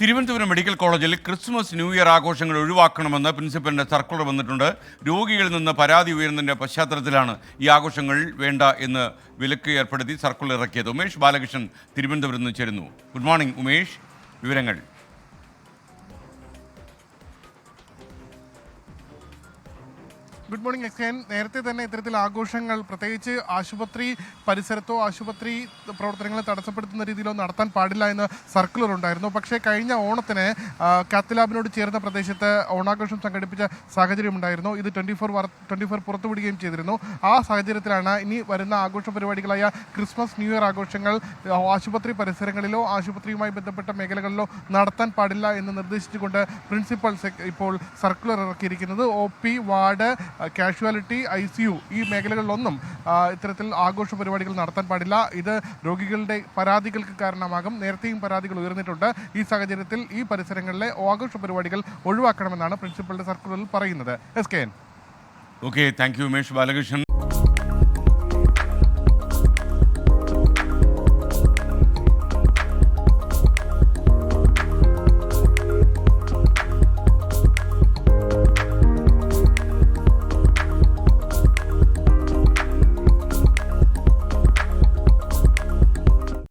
Thiruvananthapuram medical കോളേജിൽ Christmas new year ആഘോഷങ്ങൾ ഒഴിവാക്കണമെന്ന് പ്രിൻസിപ്പലിന്റെ സർക്കുലർ വന്നിട്ടുണ്ട്. രോഗികളിൽ നിന്ന് പരാതി ഉയരുന്നതിന്റെ പശ്ചാത്തലത്തിലാണ് ഈ ആഘോഷങ്ങൾ വേണ്ട എന്ന് വിലക്ക് ഏർപ്പെടുത്തി സർക്കുലർ ഇറക്കിയത്. ഉമേഷ് ബാലകൃഷ്ണൻ തിരുവനന്തപുരത്ത് നിന്ന് ചേരുന്നു. ഗുഡ് മോർണിംഗ് ഉമേഷ്, വിവരങ്ങൾ. ഗുഡ് മോർണിംഗ് എക്സ്കേൻ. നേരത്തെ തന്നെ ഇത്തരത്തിൽ ആഘോഷങ്ങൾ പ്രത്യേകിച്ച് ആശുപത്രി പരിസരത്തോ ആശുപത്രി പ്രവർത്തനങ്ങളെ തടസ്സപ്പെടുത്തുന്ന രീതിയിലോ നടത്താൻ പാടില്ല എന്ന് സർക്കുലർ ഉണ്ടായിരുന്നു. പക്ഷേ കഴിഞ്ഞ ഓണത്തിന് കാത്തലാബിനോട് ചേർന്ന പ്രദേശത്ത് ഓണാഘോഷം സംഘടിപ്പിച്ച സാഹചര്യമുണ്ടായിരുന്നു. ഇത് 24 പുറത്തുവിടുകയും ചെയ്തിരുന്നു. ആ സാഹചര്യത്തിലാണ് ഇനി വരുന്ന ആഘോഷ പരിപാടികളായ ക്രിസ്മസ് ന്യൂ ഇയർ ആഘോഷങ്ങൾ ആശുപത്രി പരിസരങ്ങളിലോ ആശുപത്രിയുമായി ബന്ധപ്പെട്ട മേഖലകളിലോ നടത്താൻ പാടില്ല എന്ന് നിർദ്ദേശിച്ചുകൊണ്ട് പ്രിൻസിപ്പൽ ഇപ്പോൾ സർക്കുലർ ഇറക്കിയിരിക്കുന്നത്. OP, വാർഡ്, കാഷ്വാലിറ്റി, ICU ഈ മേഖലകളിലൊന്നും ഇത്തരത്തിൽ ആഘോഷ പരിപാടികൾ നടത്താൻ പാടില്ല. ഇത് രോഗികളുടെ പരാതികൾക്ക് കാരണമാകും. നേരത്തെയും പരാതികൾ ഉയർന്നിട്ടുണ്ട്. ഈ സാഹചര്യത്തിൽ ഈ പരിസരങ്ങളിലെ ആഘോഷ പരിപാടികൾ ഒഴിവാക്കണമെന്നാണ് പ്രിൻസിപ്പളുടെ സർക്കുലറിൽ പറയുന്നത്. SKN. Okay, thank you Umesh Balakrishnan.